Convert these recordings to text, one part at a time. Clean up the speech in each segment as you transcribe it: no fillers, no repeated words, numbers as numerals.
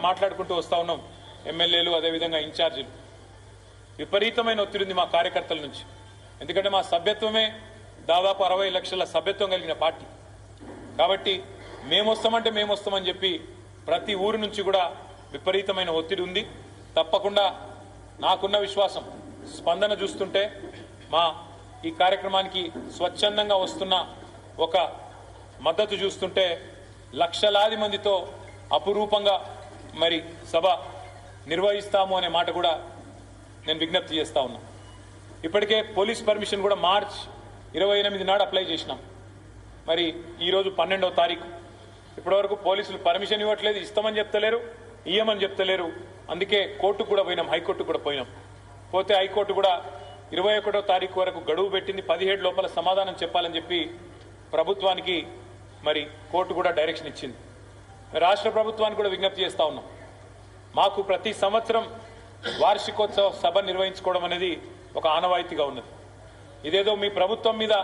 మాట్లాడుకుంటూ వస్తా ఉన్నాం. ఎమ్మెల్యేలు అదేవిధంగా ఇన్ఛార్జీలు విపరీతమైన ఒత్తిడి ఉంది మా కార్యకర్తల నుంచి. ఎందుకంటే మా సభ్యత్వమే దాదాపు 60 లక్షల సభ్యత్వం కలిగిన పార్టీ కాబట్టి మేము వస్తామని చెప్పి ప్రతి ఊరు నుంచి కూడా విపరీతమైన ఒత్తిడి ఉంది. తప్పకుండా నాకున్న విశ్వాసం స్పందన చూస్తుంటే మా ఈ కార్యక్రమానికి స్వచ్ఛందంగా వస్తున్న ఒక మద్దతు చూస్తుంటే లక్షలాది మందితో అపురూపంగా మరి సభ నిర్వహిస్తాము అనే మాట కూడా నేను విజ్ఞప్తి చేస్తా ఉన్నా. ఇప్పటికే పోలీస్ పర్మిషన్ కూడా మార్చ్ 28 నాడు అప్లై చేసినాం. మరి ఈరోజు 12వ తారీఖు ఇప్పటివరకు పోలీసులు పర్మిషన్ ఇవ్వట్లేదు, ఇస్తామని చెప్తలేరు, ఇయ్యమని చెప్తలేరు. అందుకే కోర్టుకు కూడా పోయినాం, హైకోర్టుకు కూడా పోయినాం. పోతే హైకోర్టు కూడా 21వ తారీఖు వరకు గడువు పెట్టింది. 17 లోపల సమాధానం చెప్పాలని చెప్పి ప్రభుత్వానికి మరి కోర్టు కూడా డైరెక్షన్ ఇచ్చింది. రాష్ట్ర ప్రభుత్వానికి కూడా విజ్ఞప్తి చేస్తా ఉన్నాం. మాకు ప్రతి సంవత్సరం వార్షికోత్సవ సభ నిర్వహించుకోవడం అనేది ఒక ఆనవాయితీగా ఉన్నది. ఇదేదో మీ ప్రభుత్వం మీద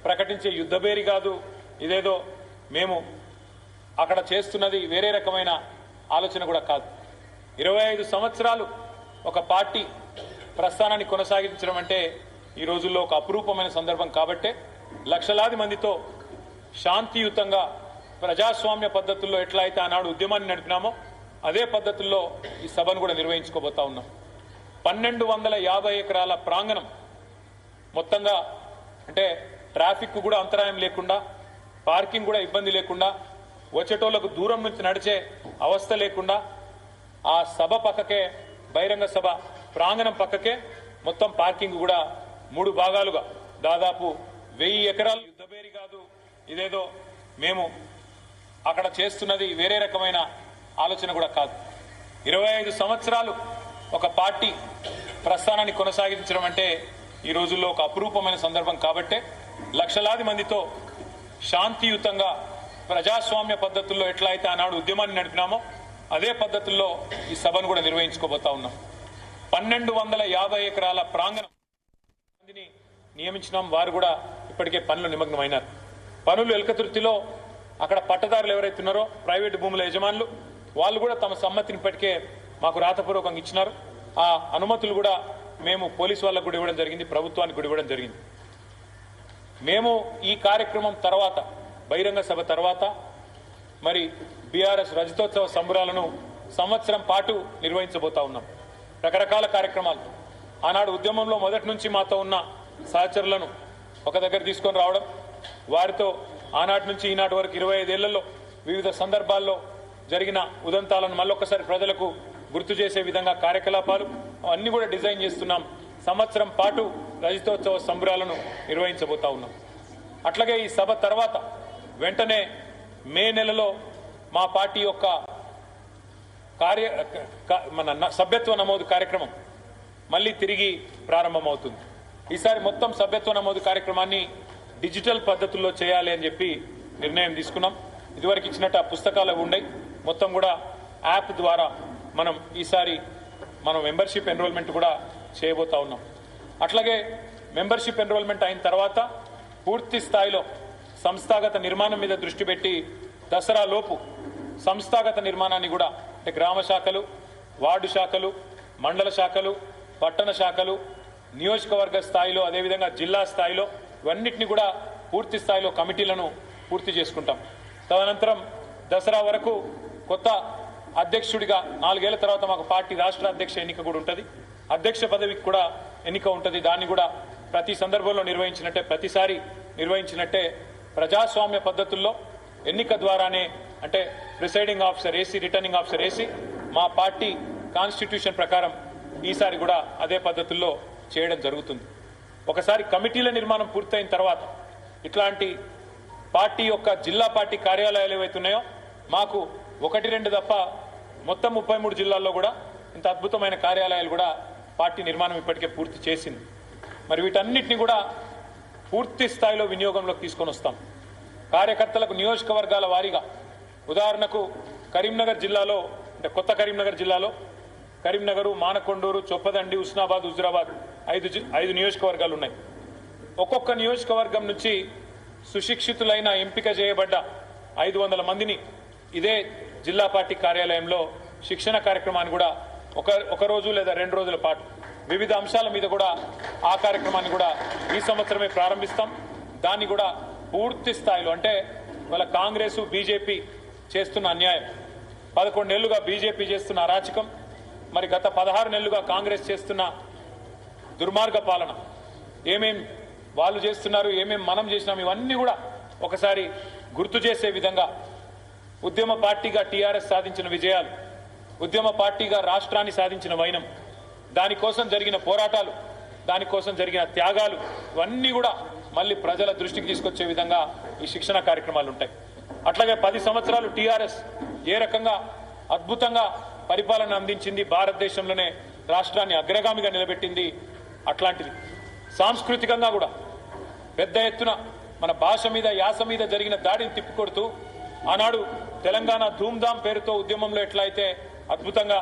ప్రకటించే యుద్ధబేరి కాదు. ఇదేదో మేము అక్కడ చేస్తున్నది వేరే రకమైన ఆలోచన కూడా కాదు. 25 సంవత్సరాలు ఒక పార్టీ ప్రస్థానాన్ని కొనసాగించడం అంటే ఈ రోజుల్లో ఒక అపురూపమైన సందర్భం. కాబట్టే లక్షలాది మందితో శాంతియుతంగా ప్రజాస్వామ్య పద్ధతుల్లో ఎట్లా అయితే ఆనాడు ఉద్యమాన్ని నడిపినామో అదే పద్ధతుల్లో ఈ సభను కూడా నిర్వహించుకోబోతా ఉన్నాం. 1250 ఎకరాల ప్రాంగణం మొత్తంగా, అంటే ట్రాఫిక్ కూడా అంతరాయం లేకుండా, పార్కింగ్ కూడా ఇబ్బంది లేకుండా, వచ్చేటోళ్లకు దూరం నుంచి నడిచే అవస్థ లేకుండా ఆ సభ పక్కకే, బహిరంగ సభ ప్రాంగణం పక్కకే మొత్తం పార్కింగ్ కూడా 3 భాగాలుగా దాదాపు 1000 ఎకరాలు. యుద్ధబేరి కాదు, ఇదేదో మేము అక్కడ చేస్తున్నది వేరే రకమైన ఆలోచన కూడా కాదు. 25 సంవత్సరాలు ఒక పార్టీ ప్రస్థానాన్ని కొనసాగించడం అంటే ఈ రోజుల్లో ఒక అపురూపమైన సందర్భం. కాబట్టే లక్షలాది మందితో శాంతియుతంగా ప్రజాస్వామ్య పద్ధతుల్లో ఎట్లా అయితే ఆనాడు ఉద్యమాన్ని నడిపినామో అదే పద్ధతుల్లో ఈ సభను కూడా నిర్వహించుకోబోతా ఉన్నాం. 1250 ఎకరాల ప్రాంగణం మందిని నియమించినాం. వారు కూడా ఇప్పటికే పనులు నిమగ్నమైనారు. పనులు ఎల్కతుర్తిలో అక్కడ పట్టదారులు ఎవరైతే ఉన్నారో ప్రైవేటు భూముల యజమానులు వాళ్ళు కూడా తమ సమ్మతిని ఇప్పటికే మాకు రాతపూర్వకంగా ఇచ్చినారు. ఆ అనుమతులు కూడా మేము పోలీసు వాళ్ళకు కూడా ఇవ్వడం జరిగింది, ప్రభుత్వానికి కూడా ఇవ్వడం జరిగింది. మేము ఈ కార్యక్రమం తర్వాత, బహిరంగ సభ తర్వాత మరి బీఆర్ఎస్ రజతోత్సవ సంబరాలను సంవత్సరం పాటు నిర్వహించబోతా ఉన్నాం. రకరకాల కార్యక్రమాలు. ఆనాడు ఉద్యమంలో మొదటి నుంచి మాతో ఉన్న సహచరులను ఒక దగ్గర తీసుకొని రావడం, వారితో ఆనాటి నుంచి ఈనాటి వరకు 25 ఏళ్లలో వివిధ సందర్భాల్లో జరిగిన ఉదంతాలను మళ్ళొక్కసారి ప్రజలకు గుర్తు చేసే విధంగా కార్యకలాపాలు అన్ని కూడా డిజైన్ చేస్తున్నాం. సంవత్సరం పాటు రజతోత్సవ సంబరాలను నిర్వహించబోతా ఉన్నాం. అట్లాగే ఈ సభ తర్వాత వెంటనే మే నెలలో మా పార్టీ యొక్క మన సభ్యత్వ నమోదు కార్యక్రమం మళ్ళీ తిరిగి ప్రారంభమవుతుంది. ఈసారి మొత్తం సభ్యత్వ నమోదు కార్యక్రమాన్ని డిజిటల్ పద్ధతుల్లో చేయాలి అని చెప్పి నిర్ణయం తీసుకున్నాం. ఇదివరకు ఇచ్చినట్టు ఆ పుస్తకాలు ఉన్నాయి, మొత్తం కూడా యాప్ ద్వారా మనం ఈసారి మెంబర్షిప్ ఎన్రోల్మెంట్ కూడా చేయబోతా ఉన్నాం. అట్లాగే మెంబర్షిప్ ఎన్రోల్మెంట్ అయిన తర్వాత పూర్తి స్థాయిలో సంస్థాగత నిర్మాణం మీద దృష్టి పెట్టి దసరా లోపు సంస్థాగత నిర్మాణాన్ని కూడా, అంటే గ్రామ శాఖలు, వార్డు శాఖలు, మండల శాఖలు, పట్టణ శాఖలు, నియోజకవర్గ స్థాయిలో, అదేవిధంగా జిల్లా స్థాయిలో ఇవన్నిటిని కూడా పూర్తి స్థాయిలో కమిటీలను పూర్తి చేసుకుంటాం. తదనంతరం దసరా వరకు కొత్త అధ్యక్షుడిగా 4 ఏళ్ల తర్వాత మాకు పార్టీ రాష్ట్ర అధ్యక్ష ఎన్నిక కూడా ఉంటుంది. అధ్యక్ష పదవికి కూడా ఎన్నిక ఉంటుంది. దాన్ని కూడా ప్రతి సందర్భంలో నిర్వహించినట్టే, ప్రతిసారి నిర్వహించినట్టే ప్రజాస్వామ్య పద్ధతుల్లో ఎన్నిక ద్వారానే, అంటే presiding officer AC, returning officer AC, మా పార్టీ కాన్స్టిట్యూషన్ ప్రకారం ఈసారి కూడా అదే పద్ధతుల్లో చేయడం జరుగుతుంది. ఒకసారి కమిటీల నిర్మాణం పూర్తయిన తర్వాత ఇట్లాంటి పార్టీ యొక్క జిల్లా పార్టీ కార్యాలయాలు ఏవైతున్నాయో మాకు 1-2 తప్ప మొత్తం 33 జిల్లాల్లో కూడా ఇంత అద్భుతమైన కార్యాలయాలు కూడా పార్టీ నిర్మాణం ఇప్పటికే పూర్తి చేసింది. మరి వీటన్నిటిని కూడా పూర్తి స్థాయిలో వినియోగంలోకి తీసుకొని వస్తాం. కార్యకర్తలకు నియోజకవర్గాల వారీగా, ఉదాహరణకు కరీంనగర్ జిల్లాలో, అంటే కొత్త కరీంనగర్ జిల్లాలో కరీంనగర్, మానకొండూరు, చొప్పదండి, హుస్నాబాద్, హుజురాబాద్ 5 నియోజకవర్గాలు ఉన్నాయి. ఒక్కొక్క నియోజకవర్గం నుంచి సుశిక్షితులైన ఎంపిక చేయబడ్డ 500 మందిని ఇదే జిల్లా పార్టీ కార్యాలయంలో శిక్షణ కార్యక్రమాన్ని కూడా ఒక రోజు లేదా 2 రోజుల పాటు వివిధ అంశాల మీద కూడా ఆ కార్యక్రమాన్ని కూడా ఈ సంవత్సరమే ప్రారంభిస్తాం. దాన్ని కూడా పూర్తి స్థాయిలో అంటే వాళ్ళ కాంగ్రెస్ బీజేపీ చేస్తున్న అన్యాయం, 11 నెలలుగా బీజేపీ చేస్తున్న అరాచకం, మరి గత 16 నెలలుగా కాంగ్రెస్ చేస్తున్న దుర్మార్గ పాలన, ఏమేం వాళ్ళు చేస్తున్నారు, ఏమేం మనం చేసినాం, ఇవన్నీ కూడా ఒకసారి గుర్తు చేసే విధంగా ఉద్యమ పార్టీగా టీఆర్ఎస్ సాధించిన విజయాలు, ఉద్యమ పార్టీగా రాష్ట్రాన్ని సాధించిన వైనం, దానికోసం జరిగిన పోరాటాలు, దానికోసం జరిగిన త్యాగాలు, ఇవన్నీ కూడా మళ్ళీ ప్రజల దృష్టికి తీసుకొచ్చే విధంగా ఈ శిక్షణ కార్యక్రమాలు ఉంటాయి. అట్లాగే 10 సంవత్సరాలు టీఆర్ఎస్ ఏ రకంగా అద్భుతంగా పరిపాలన అందించింది, భారతదేశంలోనే రాష్ట్రాన్ని అగ్రగామిగా నిలబెట్టింది, అట్లాంటిది సాంస్కృతికంగా కూడా పెద్ద ఎత్తున మన భాష మీద యాస మీద జరిగిన దాడిని తిప్పికొడుతూ ఆనాడు తెలంగాణ ధూమ్ధాం పేరుతో ఉద్యమంలో ఎట్లయితే అద్భుతంగా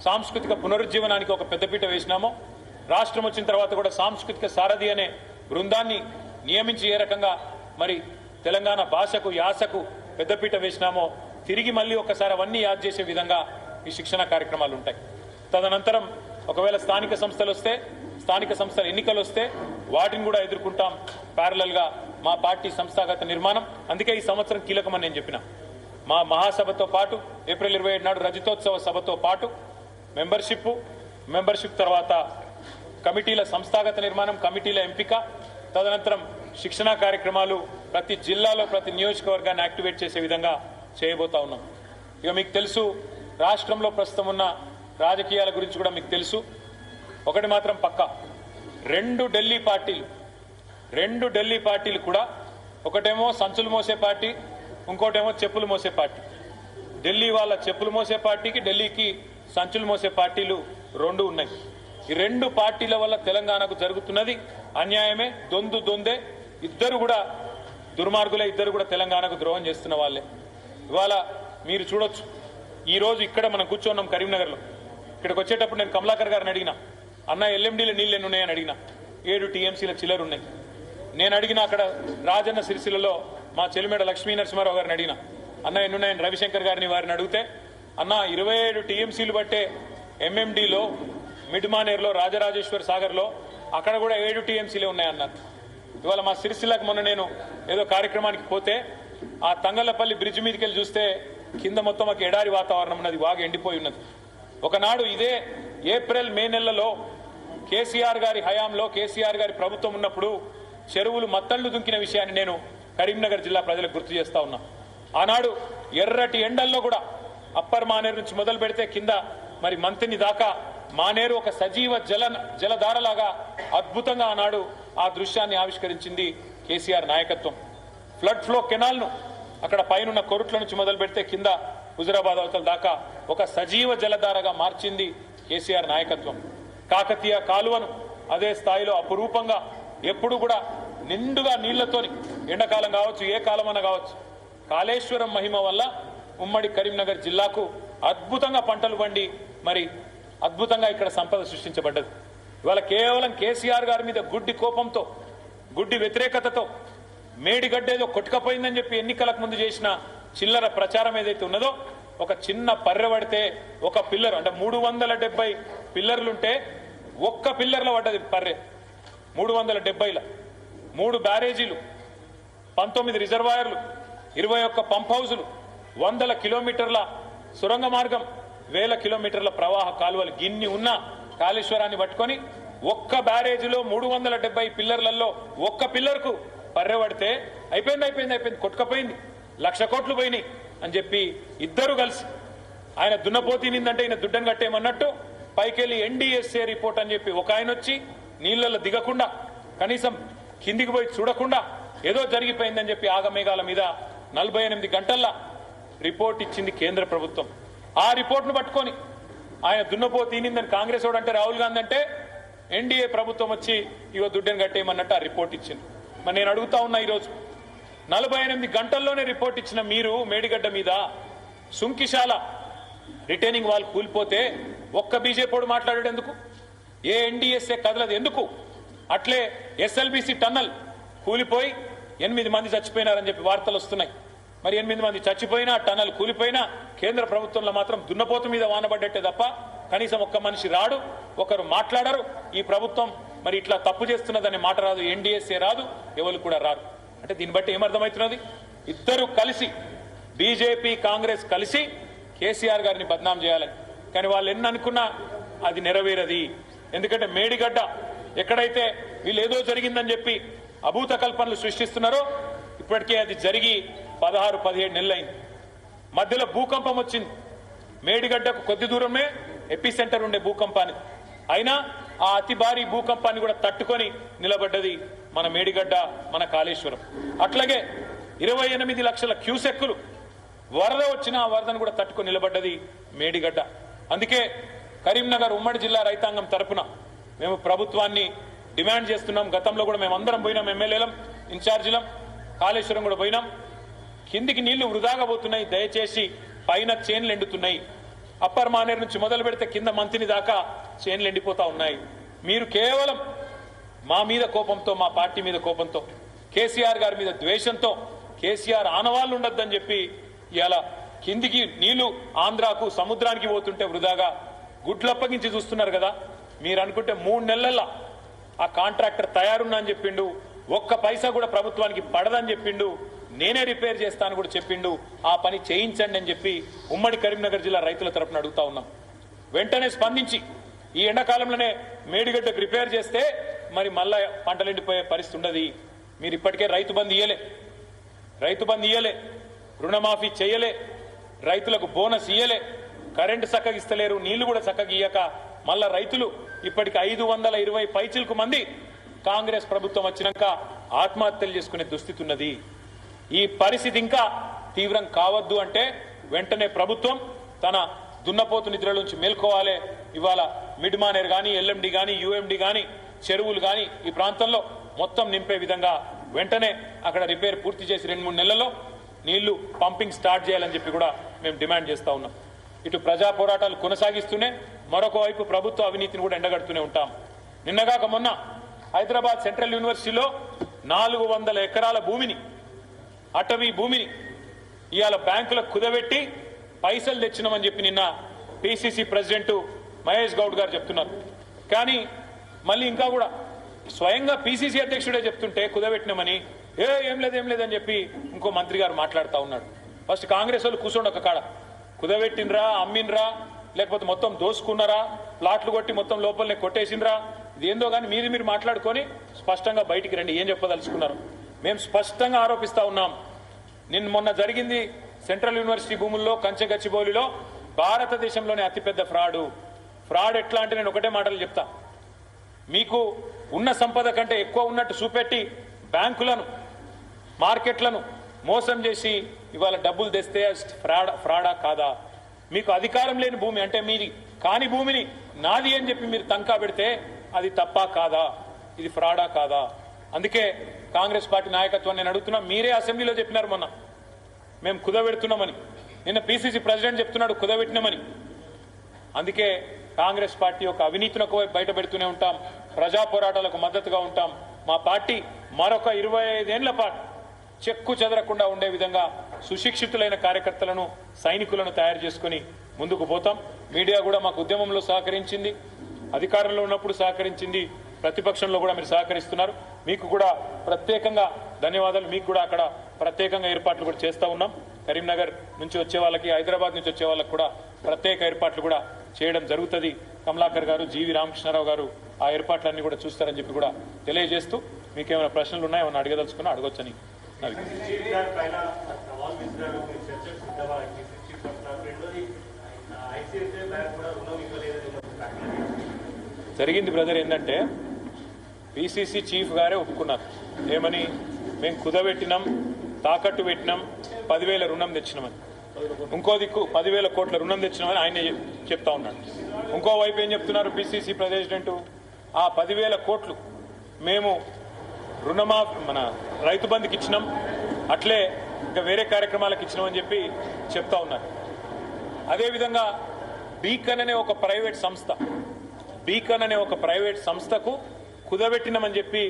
సాంస్కృతిక పునరుజ్జీవనానికి ఒక పెద్దపీట వేసినామో, రాష్ట్రం వచ్చిన తర్వాత కూడా సాంస్కృతిక సారథి అనే బృందాన్ని నియమించి ఏ రకంగా మరి తెలంగాణ భాషకు యాసకు పెద్దపీట వేసినామో తిరిగి మళ్ళీ ఒకసారి అవన్నీ యాద్ చేసే విధంగా ఈ శిక్షణ కార్యక్రమాలు ఉంటాయి. తదనంతరం ఒకవేళ స్థానిక సంస్థలు వస్తే, స్థానిక సంస్థల ఎన్నికలు వస్తే వాటిని కూడా ఎదుర్కొంటాం. ప్యారలల్ గా మా పార్టీ సంస్థాగత నిర్మాణం, అందుకే ఈ సంవత్సరం కీలకమని నేను చెప్పిన. మా మహాసభతో పాటు ఏప్రిల్ 27 నాడు రజతోత్సవ సభతో పాటు మెంబర్షిప్ తర్వాత కమిటీల సంస్థాగత నిర్మాణం, కమిటీల ఎంపిక, తదనంతరం శిక్షణా కార్యక్రమాలు ప్రతి జిల్లాలో ప్రతి నియోజకవర్గాన్ని యాక్టివేట్ చేసే విధంగా చేయబోతా ఉన్నాం. ఇక మీకు తెలుసు, రాష్ట్రంలో ప్రస్తుతం ఉన్న రాజకీయాల గురించి కూడా మీకు తెలుసు. ఒకటి మాత్రం పక్కా, 2 ఢిల్లీ పార్టీలు కూడా, ఒకటేమో సంచులు మోసే పార్టీ, ఇంకోటేమో చెప్పులు మోసే పార్టీ. ఢిల్లీ వాళ్ళ చెప్పులు మోసే పార్టీకి, ఢిల్లీకి సంచులు మోసే పార్టీలు 2 ఉన్నాయి. ఈ 2 పార్టీల వల్ల తెలంగాణకు జరుగుతున్నది అన్యాయమే, దొందే. ఇద్దరు కూడా దుర్మార్గులే, ఇద్దరు కూడా తెలంగాణకు ద్రోహం చేస్తున్న వాళ్ళే. ఇవాళ మీరు చూడొచ్చు, ఈ రోజు ఇక్కడ మనం కూర్చున్నాం కరీంనగర్లో. ఇక్కడికి వచ్చేటప్పుడు నేను కమలాకర్ గారిని అడిగిన, అన్న ఎల్ఎండీలో నీళ్ళు ఎన్ని ఉన్నాయని అడిగిన. 7 టీఎంసీల చిల్లర ఉన్నాయి. నేను అడిగిన అక్కడ రాజన్న సిరిసిల్లలో మా చెలిమేడ లక్ష్మీ నరసింహారావు గారిని అడిగిన, అన్న ఎన్నున్నాయని రవిశంకర్ గారిని వారిని అడిగితే, అన్న 27 టీఎంసీలు బట్టే ఎంఎండీలో, మిడ్మానేర్లో, రాజరాజేశ్వర్ సాగర్లో అక్కడ కూడా 7 టీఎంసీలే ఉన్నాయన్నారు. ఇవాళ మా సిరిసిల్లకు మొన్న నేను ఏదో కార్యక్రమానికి పోతే ఆ తంగళ్లపల్లి బ్రిడ్జ్ మీదకి వెళ్ళి చూస్తే కింద మొత్తం ఒక ఎడారి వాతావరణం ఉన్నది, బాగా ఎండిపోయి ఉన్నది. ఒకనాడు ఇదే ఏప్రిల్ మే నెలలో కేసీఆర్ గారి హయాంలో, కేసీఆర్ గారి ప్రభుత్వం ఉన్నప్పుడు చెరువులు మత్తళ్లు దుంకిన విషయాన్ని నేను కరీంనగర్ జిల్లా ప్రజలకు గుర్తు చేస్తా ఉన్నా. ఆనాడు ఎర్రటి ఎండల్లో కూడా అప్పర్ మానేరు నుంచి మొదలు పెడితే కింద మరి మంతిని దాకా మానేరు ఒక సజీవ జలధారలాగా అద్భుతంగా ఆనాడు ఆ దృశ్యాన్ని ఆవిష్కరించింది కేసీఆర్ నాయకత్వం. ఫ్లడ్ ఫ్లో కెనాల్ను అక్కడ పైనున్న కొరుట్ల నుంచి మొదలు పెడితే కింద హుజురాబాద్ అవతల దాకా ఒక సజీవ జలధారగా మార్చింది కేసీఆర్ నాయకత్వం. కాకతీయ కాలువను అదే స్థాయిలో అపురూపంగా ఎప్పుడు కూడా నిండుగా నీళ్లతోని, ఎండాకాలం కావచ్చు ఏ కాలమన్నా కావచ్చు, కాళేశ్వరం మహిమ వల్ల ఉమ్మడి కరీంనగర్ జిల్లాకు అద్భుతంగా పంటలు పండి మరి అద్భుతంగా ఇక్కడ సంపద సృష్టించబడ్డది. ఇవాళ కేవలం కేసీఆర్ గారి మీద గుడ్డి కోపంతో, గుడ్డి వ్యతిరేకతతో మేడిగడ్డేదో కొట్టుకపోయిందని చెప్పి ఎన్నికలకు ముందు చేసిన చిల్లర ప్రచారం ఏదైతే ఉన్నదో, ఒక చిన్న పర్రె పడితే ఒక పిల్లర్ అంటే 370 పిల్లర్లుంటే ఒక్క పిల్లర్లో పడ్డది పర్రె. 370ల 3 బ్యారేజీలు, 19 రిజర్వాయర్లు, 21 పంప్ హౌజులు, 100 కిలోమీటర్ల సొరంగ మార్గం, 1000 కిలోమీటర్ల ప్రవాహ కాలువలు, గిన్ని ఉన్న కాళేశ్వరాన్ని పట్టుకొని ఒక్క బ్యారేజీలో 370 పిల్లర్లలో ఒక్క పిల్లర్కు పర్రె పడితే అయిపోయింది, కొట్టుకపోయింది, 1,00,000 కోట్లు పోయినాయి అని చెప్పి ఇద్దరు కలిసి, ఆయన దున్నపోతినిందంటే ఈయన దుడ్డం కట్టేయమన్నట్టు పైకెళ్ళి ఎన్డీఎస్ఏ రిపోర్ట్ అని చెప్పి ఒక ఆయన వచ్చి నీళ్లలో దిగకుండా, కనీసం కిందికి పోయి చూడకుండా ఏదో జరిగిపోయిందని చెప్పి ఆగమేఘాల మీద 48 గంటల్లో రిపోర్ట్ ఇచ్చింది కేంద్ర ప్రభుత్వం. ఆ రిపోర్ట్ను పట్టుకొని ఆయన దున్నపోతీనిందని కాంగ్రెస్ వాడు అంటే, రాహుల్ గాంధీ అంటే ఎన్డీఏ ప్రభుత్వం వచ్చి ఇగో దుడ్డను కట్టేయమన్నట్టు ఆ రిపోర్ట్ ఇచ్చింది. మరి నేను అడుగుతా ఉన్నా, ఈరోజు 48 గంటల్లోనే రిపోర్ట్ ఇచ్చిన మీరు మేడిగడ్డ మీద సుంకిశాల రిటైనింగ్ వాల్ కూలిపోతే ఒక్క బీజేపీ మాట్లాడాడు ఎందుకు? ఏ ఎన్డీఎస్ఏ కదలదు ఎందుకు? అట్లే ఎస్ఎల్బీసీ టన్నల్ కూలిపోయి 8 మంది చచ్చిపోయినారని చెప్పి వార్తలు వస్తున్నాయి. మరి 8 మంది చచ్చిపోయినా, టన్నల్ కూలిపోయినా కేంద్ర ప్రభుత్వంలో మాత్రం దున్నపోతు మీద వానబడ్డట్టే తప్ప కనీసం ఒక్క మనిషి రాడు, ఒకరు మాట్లాడరు. ఈ ప్రభుత్వం మరి ఇట్లా తప్పు చేస్తున్నదనే మాట రాదు, ఎన్డీఎస్ఏ రాదు, ఎవరు కూడా రారు. అంటే దీన్ని బట్టి ఏమర్థమవుతున్నది? ఇద్దరు కలిసి, బీజేపీ కాంగ్రెస్ కలిసి కేసీఆర్ గారిని బద్నాం చేయాలని. కానీ వాళ్ళు ఎన్ని అనుకున్నా అది నెరవేరది. ఎందుకంటే మేడిగడ్డ ఎక్కడైతే వీళ్ళు ఏదో జరిగిందని చెప్పి అభూత కల్పనలు సృష్టిస్తున్నారో ఇప్పటికే అది జరిగి 16-17 నెలలైంది. మధ్యలో భూకంపం వచ్చింది. మేడిగడ్డకు కొద్ది దూరమే ఎపి సెంటర్ ఉండే భూకంపాన్ని. అయినా ఆ అతి భారీ భూకంపాన్ని కూడా తట్టుకొని నిలబడ్డది మన మేడిగడ్డ, మన కాళేశ్వరం. అట్లాగే 28 లక్షల క్యూసెక్కులు వరద వచ్చిన ఆ వరదను కూడా తట్టుకొని నిలబడ్డది మేడిగడ్డ. అందుకే కరీంనగర్ ఉమ్మడి జిల్లా రైతాంగం తరపున మేము ప్రభుత్వాన్ని డిమాండ్ చేస్తున్నాం. గతంలో కూడా మేము అందరం పోయినాం, ఎమ్మెల్యేలం, ఇన్ఛార్జీలం, కాళేశ్వరం కూడా పోయినాం. కిందికి నీళ్లు వృధాగా పోతున్నాయి, దయచేసి పైన చేన్లు ఎండుతున్నాయి. అప్పర్ మానేరు నుంచి మొదలు పెడితే కింద మంతిని దాకా చేన్లు ఎండిపోతా ఉన్నాయి. మీరు కేవలం మా మీద కోపంతో, మా పార్టీ మీద కోపంతో, కేసీఆర్ గారి మీద ద్వేషంతో, కేసీఆర్ ఆనవాళ్లు ఉండొద్దని చెప్పి ఇవాళ కిందికి నీళ్లు ఆంధ్రాకు సముద్రానికి పోతుంటే వృధాగా గుడ్లప్పగించి చూస్తున్నారు కదా. మీరు అనుకుంటే 3 నెలల్లో ఆ కాంట్రాక్టర్ తయారున్నా అని చెప్పిండు, ఒక్క పైసా కూడా ప్రభుత్వానికి పడదని చెప్పిండు, నేనే రిపేర్ చేస్తాను కూడా చెప్పిండు. ఆ పని చేయించండి అని చెప్పి ఉమ్మడి కరీంనగర్ జిల్లా రైతుల తరపున అడుగుతా ఉన్నాం. వెంటనే స్పందించి ఈ ఎండాకాలంలోనే మేడిగడ్డకు రిపేర్ చేస్తే మరి మళ్ళా పంటలు ఎండిపోయే పరిస్థితి ఉండదు. మీరు ఇప్పటికే రైతు బంధు ఇయ్యలే, రుణమాఫీ చేయలే, రైతులకు బోనస్ ఇయ్యలే, కరెంటు చక్కగా ఇస్తలేరు, నీళ్లు కూడా చక్కగా ఇయ్యక మళ్ళా రైతులు ఇప్పటికి 520 పైచిలకు మంది కాంగ్రెస్ ప్రభుత్వం వచ్చినాక ఆత్మహత్యలు చేసుకునే దుస్థితి ఉన్నది. ఈ పరిస్థితి ఇంకా తీవ్రం కావద్దు అంటే వెంటనే ప్రభుత్వం తన దున్నపోతు నిద్ర నుంచి మేల్కోవాలి. ఇవాళ మిడ్ మానేర్ కానీ, ఎల్ఎండి కానీ, యుఎండి కానీ, చెరువులు కానీ ఈ ప్రాంతంలో మొత్తం నింపే విధంగా వెంటనే అక్కడ రిపేర్ పూర్తి చేసి 2-3 నెలల్లో నీళ్లు పంపింగ్ స్టార్ట్ చేయాలని చెప్పి కూడా మేము డిమాండ్ చేస్తా ఉన్నాం. ఇటు ప్రజా పోరాటాలు కొనసాగిస్తూనే మరొక వైపు ప్రభుత్వ అవినీతిని కూడా ఎండగడుతూనే ఉంటాం. నిన్నగాక మొన్న హైదరాబాద్ సెంట్రల్ యూనివర్సిటీలో 400 ఎకరాల భూమిని, అటవీ భూమిని ఇవాళ బ్యాంకులకు కుదబెట్టి పైసలు తెచ్చినామని చెప్పి నిన్న పిసిసి ప్రెసిడెంట్ మహేష్ గౌడ్ గారు చెప్తున్నారు. కానీ మళ్ళీ ఇంకా కూడా స్వయంగా పిసిసి అధ్యక్షుడే చెప్తుంటే కుదబెట్టినామని ఏం లేదని చెప్పి ఇంకో మంత్రి గారు మాట్లాడుతూ ఉన్నాడు. ఫస్ట్ కాంగ్రెస్ వాళ్ళు కూర్చోండి ఒక కాడ, కుదబెట్టినరా, అమ్మినరా, లేకపోతే మొత్తం దోసుకున్నారా, ప్లాట్లు కొట్టి మొత్తం లోపలనే కొట్టేసినరా, ఇది ఏందో కానీ మీరు మాట్లాడుకొని స్పష్టంగా బయటికి రండి, ఏం చెప్పదలుచుకున్నారు. మేము స్పష్టంగా ఆరోపిస్తా ఉన్నాం. మొన్న జరిగింది సెంట్రల్ యూనివర్సిటీ భూముల్లో కంచెగచ్చిబౌలిలో భారతదేశంలోనే అతిపెద్ద ఫ్రాడ్ ఎట్లా అంటే నేను ఒకటే మాటలు చెప్తా. మీకు ఉన్న సంపద కంటే ఎక్కువ ఉన్నట్టు చూపెట్టి బ్యాంకులను, మార్కెట్లను మోసం చేసి ఇవాళ డబ్బులు తెస్తే ఫ్రాడా కాదా? మీకు అధికారం లేని భూమి అంటే మీది కాని భూమిని నాది అని చెప్పి మీరు తనఖా పెడితే అది తప్పా కాదా? ఇది ఫ్రాడా కాదా? అందుకే కాంగ్రెస్ పార్టీ నాయకత్వం నేను అడుగుతున్నా. మీరే అసెంబ్లీలో చెప్పినారు మొన్న మేము కుదబెడుతున్నామని, నిన్న పిసిసి ప్రెసిడెంట్ చెప్తున్నాడు కుదబెట్టినామని. అందుకే కాంగ్రెస్ పార్టీ యొక్క అవినీతిని ఒకవైపు బయట పెడుతూనే ఉంటాం, ప్రజా పోరాటాలకు మద్దతుగా ఉంటాం. మా పార్టీ మరొక 25 ఏళ్ల పాటు చెక్కు చెదరకుండా ఉండే విధంగా సుశిక్షితులైన కార్యకర్తలను, సైనికులను తయారు చేసుకుని ముందుకు పోతాం. మీడియా కూడా మాకు ఉద్యమంలో సహకరించింది, అధికారంలో ఉన్నప్పుడు సహకరించింది, ప్రతిపక్షంలో కూడా మీరు సహకరిస్తున్నారు. మీకు కూడా ప్రత్యేకంగా ధన్యవాదాలు. మీకు కూడా అక్కడ ప్రత్యేకంగా ఏర్పాట్లు కూడా చేస్తూ ఉన్నాం. కరీంనగర్ నుంచి వచ్చే వాళ్ళకి, హైదరాబాద్ నుంచి వచ్చే వాళ్ళకి కూడా ప్రత్యేక ఏర్పాట్లు కూడా చేయడం జరుగుతుంది. కమలాకర్ గారు, జీవి రామకృష్ణారావు గారు ఆ ఏర్పాట్లన్నీ కూడా చూస్తారని చెప్పి కూడా తెలియజేస్తూ, మీకు ఏమైనా ప్రశ్నలు ఉన్నాయో ఏమైనా అడగదలుచుకున్నా అడగొచ్చని జరిగింది. బ్రదర్ ఏంటంటే పిసిసి చీఫ్ గారే ఒప్పుకున్నారు. ఏమని? మేము కుదబెట్టినాం, తాకట్టు పెట్టినాం, 10,000 రుణం తెచ్చినామని. ఇంకో దిక్కు 10,000 కోట్ల రుణం తెచ్చినామని ఆయన చెప్తా ఉన్నాడు. ఇంకోవైపు ఏం చెప్తున్నారు పిసిసి ప్రెసిడెంట్? ఆ 10,000 కోట్లు మేము మన రైతు బంధుకి ఇచ్చినాం, అట్లే ఇంకా వేరే కార్యక్రమాలకు ఇచ్చినామని చెప్పి చెప్తా ఉన్నారు. అదేవిధంగా బీకన్ అనే ఒక ప్రైవేట్ సంస్థకు కుదబెట్టినామని చెప్పి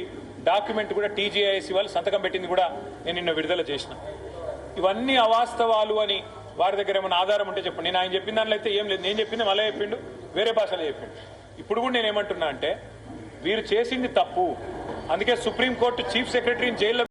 డాక్యుమెంట్ కూడా టీజీఐఎస్సీ వాళ్ళు సంతకం పెట్టింది కూడా నేను నిన్న విడుదల చేసిన. ఇవన్నీ అవాస్తవాలు అని వారి దగ్గర ఏమైనా ఆధారం ఉంటే చెప్పండి. నేను ఆయన చెప్పిన దాంట్లో అయితే ఏం లేదు. నేను చెప్పింది మళ్ళీ చెప్పిండు, వేరే భాషలో చెప్పిండు. ఇప్పుడు కూడా నేను ఏమంటున్నా అంటే వీరు చేసింది తప్పు. అందుకే సుప్రీంకోర్టు చీఫ్ సెక్రటరీని జైల్లో